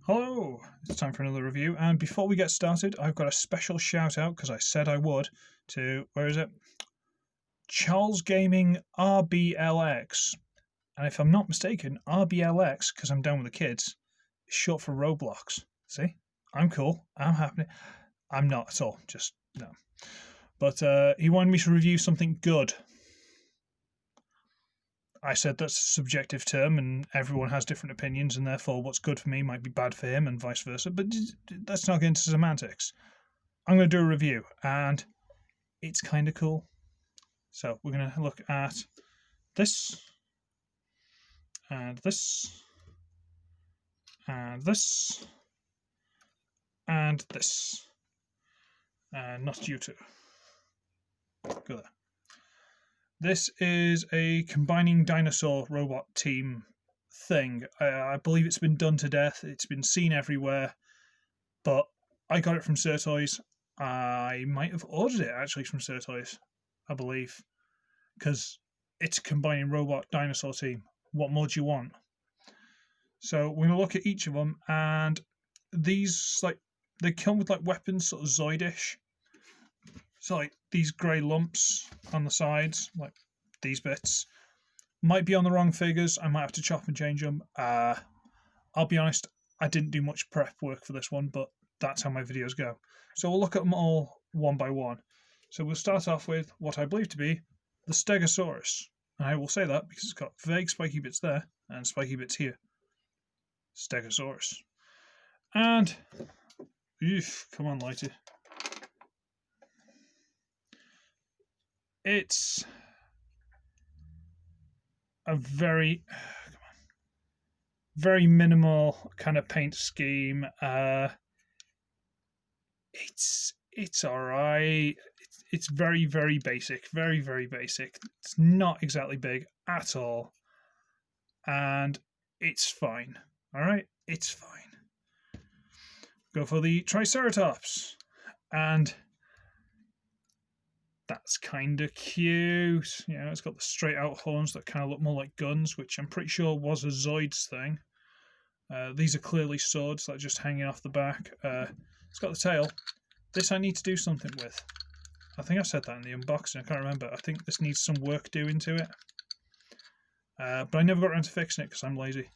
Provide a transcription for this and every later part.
Hello, it's time for another review, and before we get started, I've got a special shout out because I said I would to, where is it? Charles Gaming RBLX. And if I'm not mistaken, RBLX, because I'm down with the kids, is short for Roblox. See? I'm cool. I'm happy. I'm not at all. Just no. But he wanted me to review something good. I said that's a subjective term and everyone has different opinions, and therefore what's good for me might be bad for him and vice versa. But let's not get into semantics. I'm going to do a review and it's kind of cool. So we're going to look at this and this and this and this. And not you two. Go there. This is a combining dinosaur robot team thing. I believe it's been done to death. It's been seen everywhere. But I got it from SirToys. I might have ordered it actually from SirToys, I believe. Because it's a combining robot dinosaur team. What more do you want? So we're going to look at each of them. And these, they come with weapons, sort of Zoidish. So these grey lumps on the sides, like these bits, might be on the wrong figures. I might have to chop and change them. I'll be honest, I didn't do much prep work for this one, but that's how my videos go. So we'll look at them all one by one. So we'll start off with what I believe to be the Stegosaurus. And I will say that because it's got vague spiky bits there and spiky bits here. Stegosaurus. And, come on, lighter. It's a very minimal kind of paint scheme. It's alright. It's very basic, very basic. It's not exactly big at all, and it's fine. All right, it's fine. Go for the Triceratops, and that's kind of cute. You know, it's got the straight out horns that kind of look more like guns, which I'm pretty sure was a Zoids thing. These are clearly swords that are just hanging off the back. It's got the tail. This I need to do something with. I think I said that in the unboxing. I can't remember. I think this needs some work doing to it. But I never got around to fixing it because I'm lazy.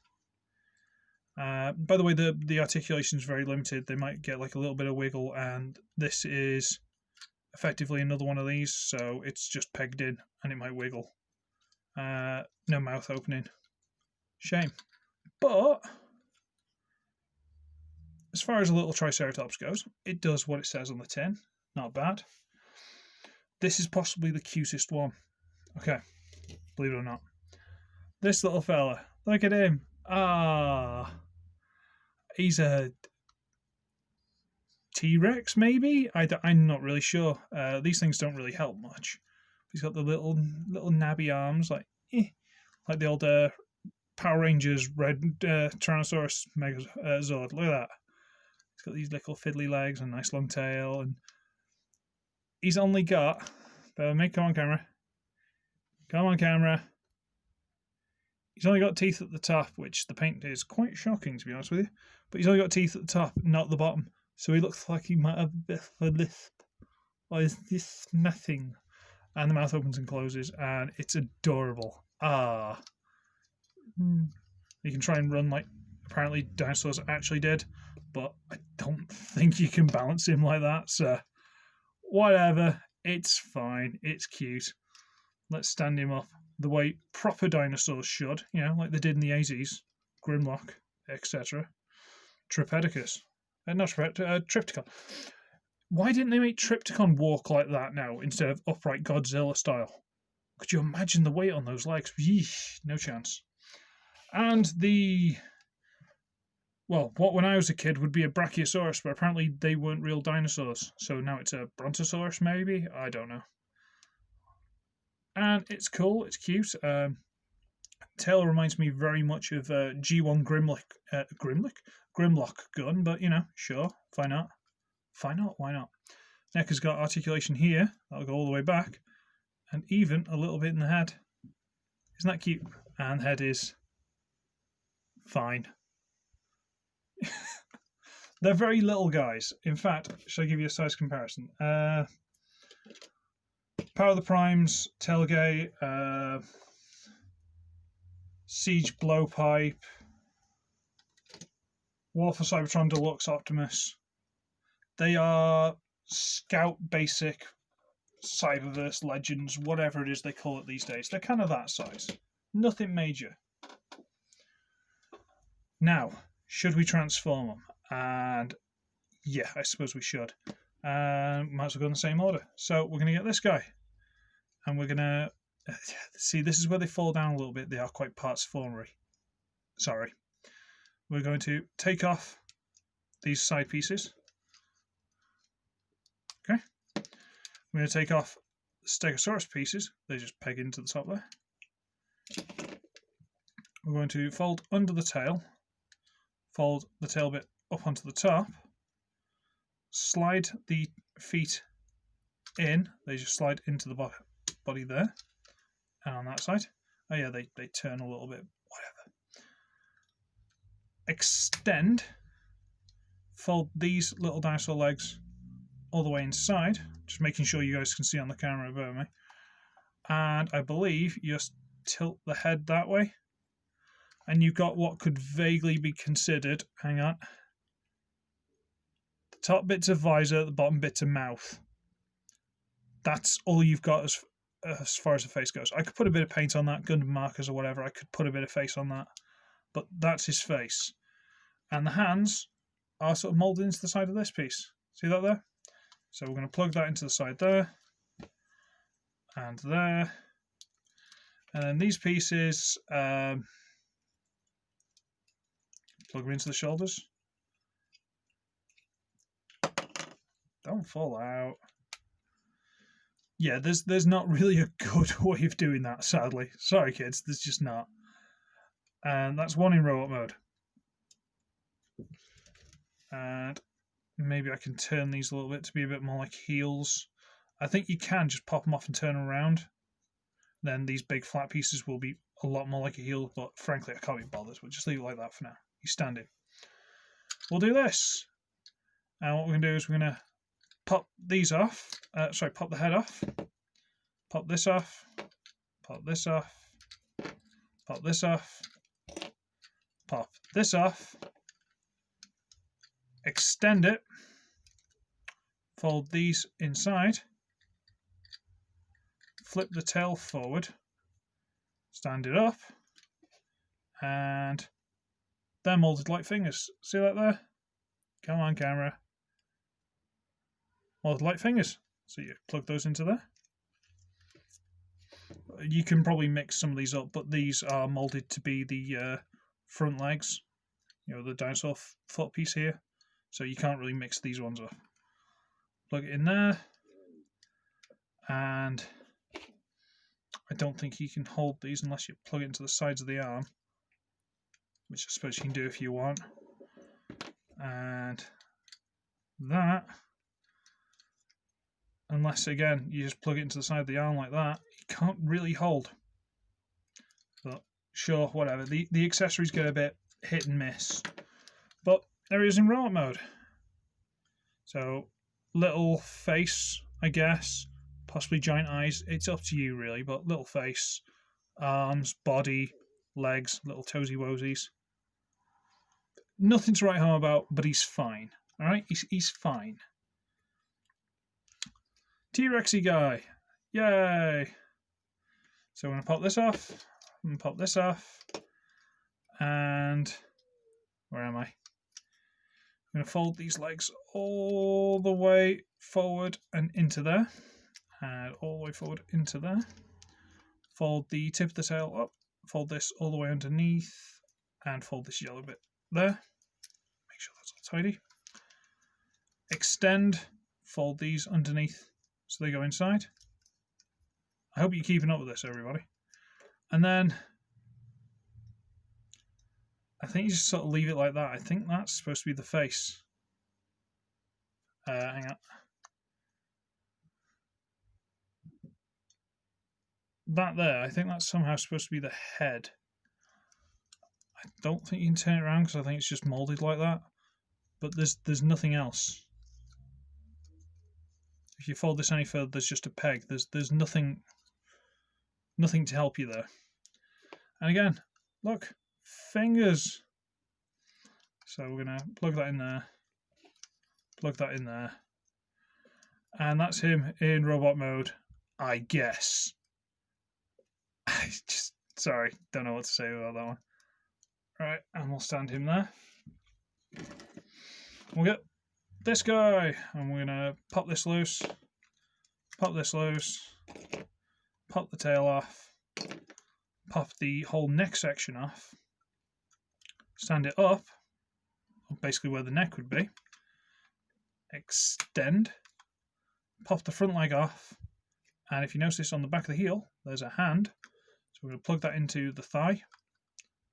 By the way, the articulation is very limited. They might get a little bit of wiggle, and this is effectively another one of these, so it's just pegged in and it might wiggle. No mouth opening. Shame. But as far as a little Triceratops goes, it does what it says on the tin. Not bad. This is possibly the cutest one. Okay, believe it or not. This little fella, look at him. He's a T-Rex, maybe? I'm not really sure. These things don't really help much. He's got the little nabby arms, like the old Power Rangers red Tyrannosaurus Megazord. Look at that. He's got these little fiddly legs and a nice long tail, and he's only got. Come on, camera. Come on, camera. He's only got teeth at the top, which the paint is quite shocking, to be honest with you. But he's only got teeth at the top, not the bottom. So he looks like he might have a bit of a lisp. Or is this nothing? And the mouth opens and closes, and it's adorable. You can try and run like apparently dinosaurs actually did, but I don't think you can balance him like that, so whatever. It's fine. It's cute. Let's stand him up the way proper dinosaurs should, you know, like they did in the 80s. Grimlock, etc. Tripedicus. Not Triptychon. Why didn't they make Triptychon walk like that now instead of upright Godzilla style? Could you imagine the weight on those legs? Yeesh, no chance. And what when I was a kid would be a Brachiosaurus, but apparently they weren't real dinosaurs. So now it's a Brontosaurus, maybe? I don't know. And it's cool, it's cute. Tail reminds me very much of G1 Grimlock gun, but you know, sure, why not? Why not? Neck has got articulation here, that'll go all the way back, and even a little bit in the head. Isn't that cute? And the head is fine. They're very little guys. In fact, should I give you a size comparison? Power of the Primes, Tailgate, Siege Blowpipe, War for Cybertron Deluxe Optimus. They are Scout Basic, Cyberverse Legends, whatever it is they call it these days. They're kind of that size. Nothing major. Now, should we transform them? And yeah, I suppose we should. Might as well go in the same order. So we're going to get this guy. And we're going to... See, this is where they fall down a little bit. They are quite parts-formery. Sorry. We're going to take off these side pieces. Okay. We're going to take off the Stegosaurus pieces. They just peg into the top there. We're going to fold under the tail. Fold the tail bit up onto the top. Slide the feet in. They just slide into the body there. And on that side. Oh yeah, they turn a little bit. Whatever. Extend. Fold these little dinosaur legs all the way inside. Just making sure you guys can see on the camera above me. And I believe you just tilt the head that way. And you've got what could vaguely be considered, hang on, the top bit's a visor, the bottom bit's a mouth. That's all you've got as far as the face goes. I could put a bit of paint on that, Gundam markers or whatever. I could put a bit of face on that. But that's his face. And the hands are sort of moulded into the side of this piece. See that there? So we're going to plug that into the side there. And there. And then these pieces... plug them into the shoulders. Don't fall out. Yeah, there's not really a good way of doing that, sadly. Sorry, kids, there's just not. And that's one in robot mode. And maybe I can turn these a little bit to be a bit more like heels. I think you can just pop them off and turn them around. Then these big flat pieces will be a lot more like a heel, but frankly, I can't be bothered. We'll just leave it like that for now. He's standing. We'll do this. And what we're going to do is we're going to pop these off. Pop the head off. Pop this off. Pop this off. Pop this off. Pop this off. Extend it. Fold these inside. Flip the tail forward. Stand it up. And they're moulded like fingers. See that there? Come on, camera. Moulded like fingers. So you plug those into there. You can probably mix some of these up, but these are moulded to be the front legs. You know, the dinosaur foot piece here. So you can't really mix these ones up. Plug it in there. And I don't think you can hold these unless you plug it into the sides of the arm. Which I suppose you can do if you want. And that, unless again you just plug it into the side of the arm like that, you can't really hold. But sure, whatever. The accessories get a bit hit and miss. But there he is in robot mode. So, little face, I guess. Possibly giant eyes. It's up to you really, but little face. Arms, body, legs, little toesy woesies. Nothing to write home about, but he's fine. Alright? He's fine. T-Rexy guy. Yay! So I'm going to pop this off. I'm going to pop this off. And where am I? I'm going to fold these legs all the way forward and into there. And all the way forward into there. Fold the tip of the tail up. Fold this all the way underneath. And fold this yellow bit there. Make sure that's all tidy. Extend. Fold these underneath so they go inside. I hope you're keeping up with this, everybody. And then I think you just sort of leave it like that. I think that's supposed to be the face. Hang on. That there, I think that's somehow supposed to be the head. I don't think you can turn it around because I think it's just moulded like that. but there's nothing else. If you fold this any further, there's just a peg. There's nothing to help you there. And again, look, fingers. So we're gonna plug that in there, plug that in there, and that's him in robot mode, I guess. Sorry, don't know what to say about that one. Right, and we'll stand him there. We'll get this guy, and we're gonna pop this loose, pop this loose, pop the tail off, pop the whole neck section off, stand it up, basically where the neck would be, extend, pop the front leg off, and if you notice on the back of the heel, there's a hand, so we're going to plug that into the thigh,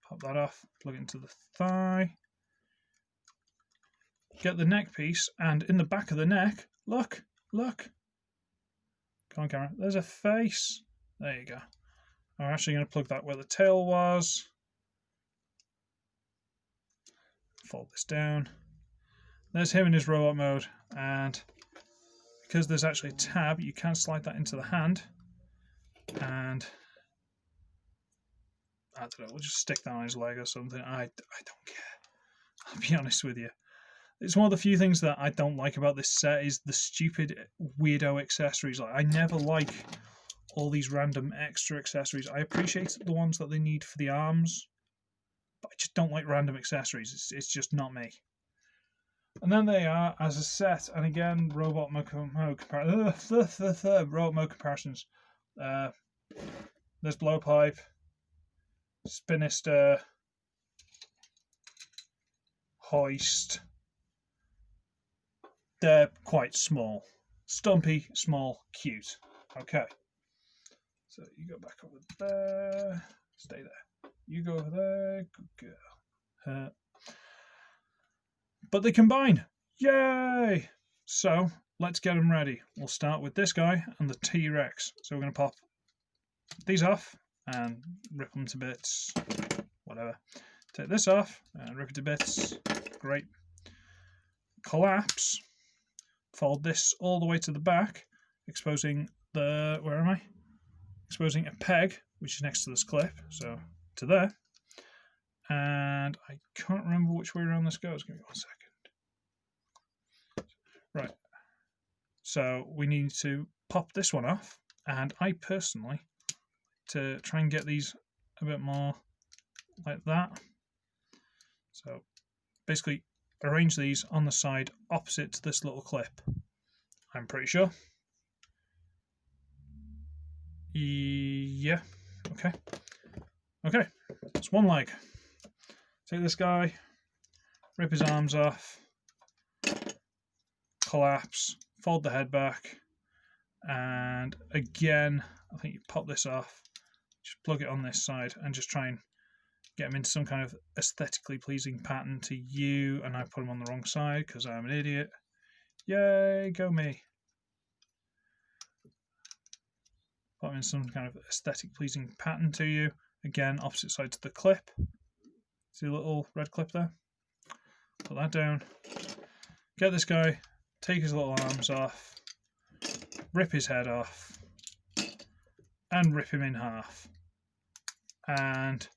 pop that off, plug it into the thigh, get the neck piece, and in the back of the neck, look, come on camera, there's a face, there you go. I'm actually going to plug that where the tail was, fold this down, there's him in his robot mode, and because there's actually a tab, you can slide that into the hand, and I don't know, we'll just stick that on his leg or something. I don't care, I'll be honest with you. It's one of the few things that I don't like about this set is the stupid weirdo accessories. Like, I never like all these random extra accessories. I appreciate the ones that they need for the arms, but I just don't like random accessories. It's just not me. And then they are as a set, and again, robot mode comparisons. There's blowpipe, spinister, hoist. They're quite small. Stumpy, small, cute. Okay. So you go back over there. Stay there. You go over there. Good girl. But they combine. Yay! So let's get them ready. We'll start with this guy and the T-Rex. So we're going to pop these off and rip them to bits. Whatever. Take this off and rip it to bits. Great. Collapse. Fold this all the way to the back, exposing the, where am I? Exposing a peg, which is next to this clip, so to there. And I can't remember which way around this goes. Give me 1 second. Right. So we need to pop this one off, and I personally, to try and get these a bit more like that. So basically arrange these on the side opposite to this little clip. I'm pretty sure. Yeah. Okay. Okay. It's one leg. Take this guy, rip his arms off, collapse, fold the head back, and again, I think you pop this off, just plug it on this side, and just try and get them into some kind of aesthetically pleasing pattern to you, and I put them on the wrong side because I'm an idiot. Yay, go me. Put them in some kind of aesthetic pleasing pattern to you. Again, opposite side to the clip. See a little red clip there? Put that down. Get this guy, take his little arms off, rip his head off, and rip him in half. And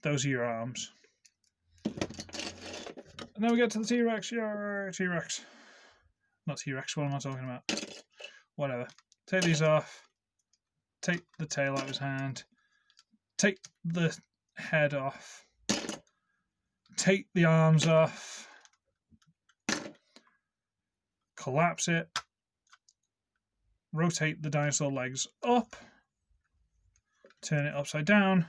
those are your arms. And then we get to the T-Rex. Yay, T-Rex. Not T-Rex, what am I talking about? Whatever. Take these off. Take the tail out of his hand. Take the head off. Take the arms off. Collapse it. Rotate the dinosaur legs up. Turn it upside down.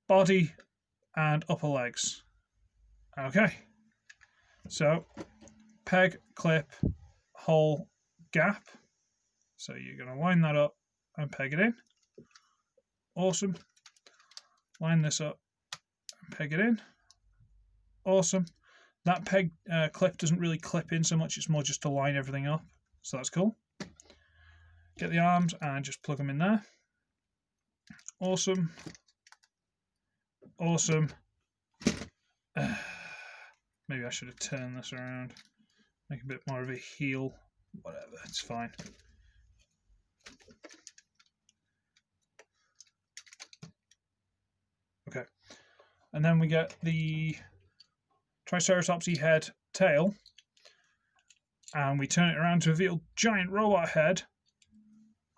Body and upper legs. Okay. So, peg, clip, hole, gap. So you're going to line that up and peg it in. Awesome. Line this up and peg it in. Awesome. That peg clip doesn't really clip in so much, it's more just to line everything up. So that's cool. Get the arms and just plug them in there. Awesome. Awesome. Maybe I should have turned this around. Make a bit more of a heel. Whatever, it's fine. Okay. And then we get the Triceratopsy head tail. And we turn it around to reveal giant robot head,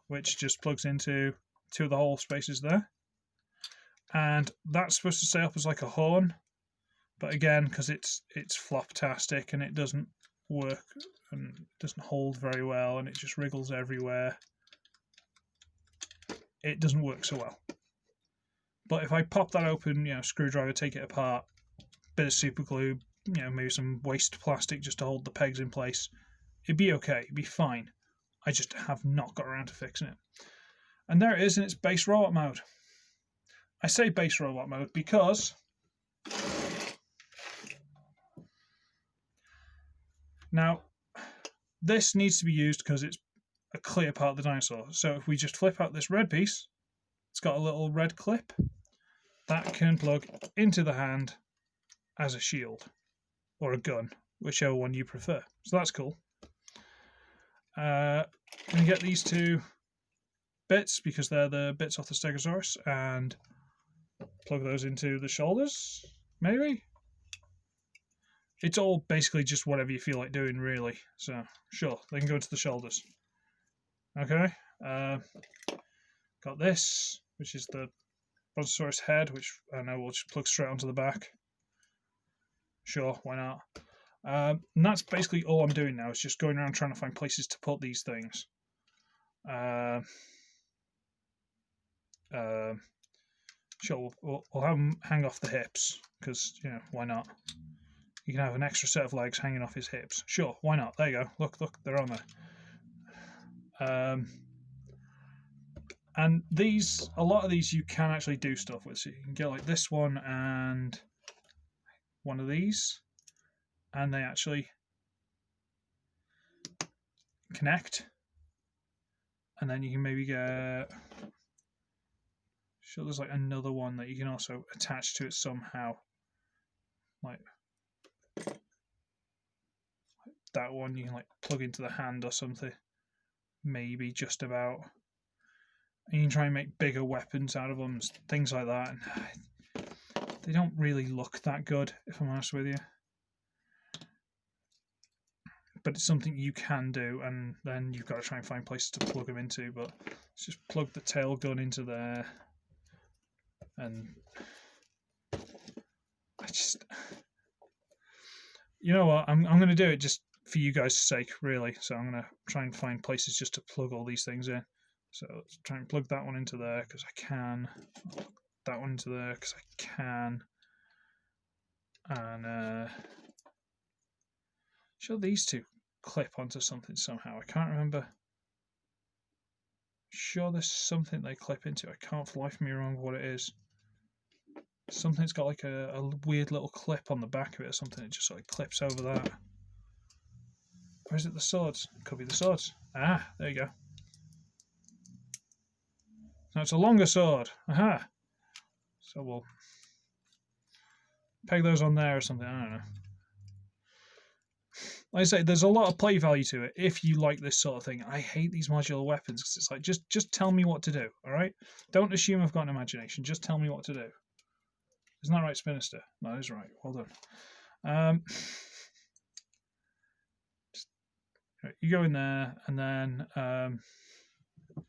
which just plugs into 2 of the hole spaces there. And that's supposed to stay up as like a horn. But again, because it's flop-tastic and it doesn't work and it doesn't hold very well and it just wriggles everywhere, it doesn't work so well. But if I pop that open, screwdriver, take it apart, bit of super glue, maybe some waste plastic just to hold the pegs in place, it'd be okay, it'd be fine. I just have not got around to fixing it. And there it is in its base robot mode. I say base robot mode because now this needs to be used because it's a clear part of the dinosaur. So if we just flip out this red piece, it's got a little red clip that can plug into the hand as a shield or a gun, whichever one you prefer. So that's cool. We get these 2 bits because they're the bits off the Stegosaurus, and plug those into the shoulders, maybe? It's all basically just whatever you feel like doing, really. So, sure, they can go into the shoulders. Okay. Got this, which is the Brontosaurus head, which I know we'll just plug straight onto the back. Sure, why not? And that's basically all I'm doing now, is just going around trying to find places to put these things. Sure, we'll have them hang off the hips, because, why not? You can have an extra set of legs hanging off his hips. Sure, why not? There you go. Look, they're on there. And a lot of these you can actually do stuff with. So you can get like this one and one of these, and they actually connect. And then you can maybe get, sure, there's like another one that you can also attach to it somehow. Like that one you can like plug into the hand or something. Maybe just about. And you can try and make bigger weapons out of them, things like that. And they don't really look that good, if I'm honest with you. But it's something you can do, and then you've got to try and find places to plug them into. But let's just plug the tail gun into there. And I just... You know what? I'm going to do it just for you guys' sake, really. So I'm going to try and find places just to plug all these things in. So let's try and plug that one into there because I can. That one into there because I can. And sure, these 2 clip onto something somehow. I can't remember. Sure, there's something they clip into. I can't for the life of me remember what it is. Something's got like a weird little clip on the back of it or something. It just sort of clips over that. Or is it the swords? Could be the swords. Ah, there you go. Now it's a longer sword. Aha! So we'll peg those on there or something. I don't know. Like I say, there's a lot of play value to it if you like this sort of thing. I hate these modular weapons because it's like, just tell me what to do, alright? Don't assume I've got an imagination. Just tell me what to do. Isn't that right, Spinister? No, that is right. Well done. You go in there, and then I'm going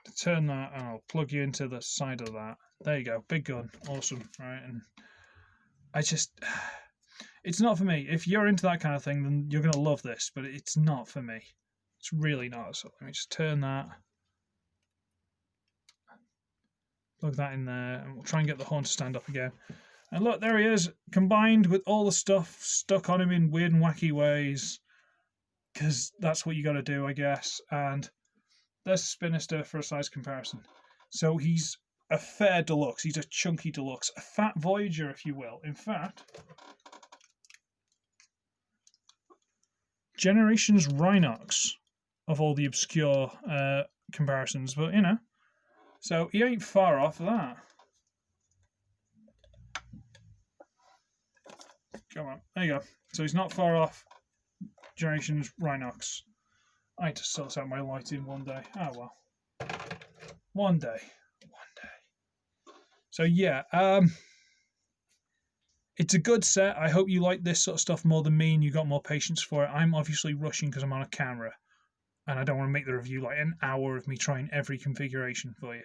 to turn that, and I'll plug you into the side of that. There you go. Big gun. Awesome. Right, and I just... It's not for me. If you're into that kind of thing, then you're going to love this, but it's not for me. It's really not. So let me just turn that. Plug that in there, and we'll try and get the horn to stand up again. And look, there he is, combined with all the stuff stuck on him in weird and wacky ways, because that's what you got to do, I guess. And there's Spinister for a size comparison. So he's a fair deluxe. He's a chunky deluxe, a fat Voyager, if you will. In fact, Generations Rhinox of all the obscure comparisons, but you know. So he ain't far off of that. Come on. There you go. So he's not far off Generations Rhinox. I had to sort out my lighting one day. Oh well. One day. So yeah, it's a good set. I hope you like this sort of stuff more than me and you got more patience for it. I'm obviously rushing because I'm on a camera and I don't want to make the review like an hour of me trying every configuration for you.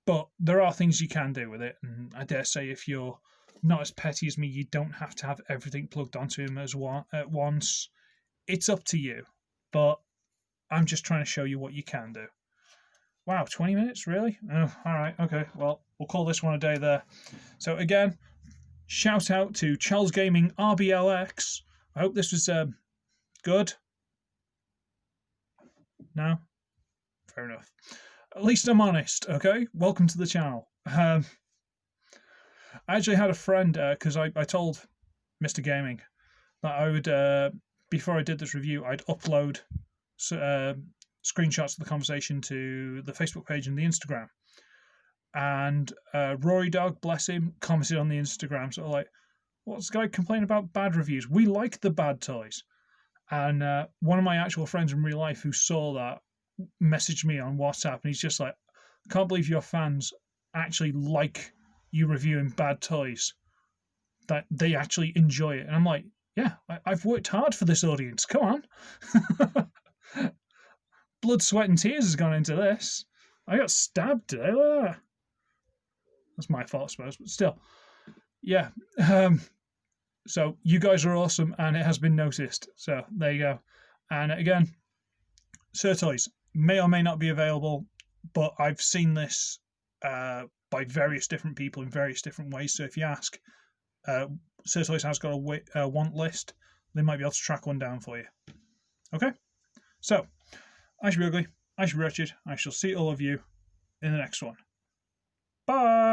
But there are things you can do with it, and I dare say if you're not as petty as me, you don't have to have everything plugged onto him at once. It's up to you, but I'm just trying to show you what you can do. Wow, 20 minutes? Really? Oh, all right, okay. Well, we'll call this one a day there. So again, shout out to Charles Gaming RBLX. I hope this was good. No? Fair enough. At least I'm honest, okay? Welcome to the channel. I actually had a friend, because I told Mr. Gaming that I would, before I did this review, I'd upload screenshots of the conversation to the Facebook page and the Instagram. And Rory Dog, bless him, commented on the Instagram, sort of like, what's the guy complaining about bad reviews? We like the bad toys. And one of my actual friends in real life who saw that messaged me on WhatsApp, and he's just like, I can't believe your fans actually like you reviewing bad toys, that they actually enjoy it. And I'm like, yeah, I've worked hard for this audience. Come on. Blood, sweat, and tears has gone into this. I got stabbed today. That's my fault, I suppose, but still. Yeah. So you guys are awesome, and it has been noticed. So there you go. And again, SirToys may or may not be available, but I've seen this by various different people in various different ways. So if you ask, SirToys has got a want list. They might be able to track one down for you. Okay? So, I should be ugly. I should be wretched. I shall see all of you in the next one. Bye!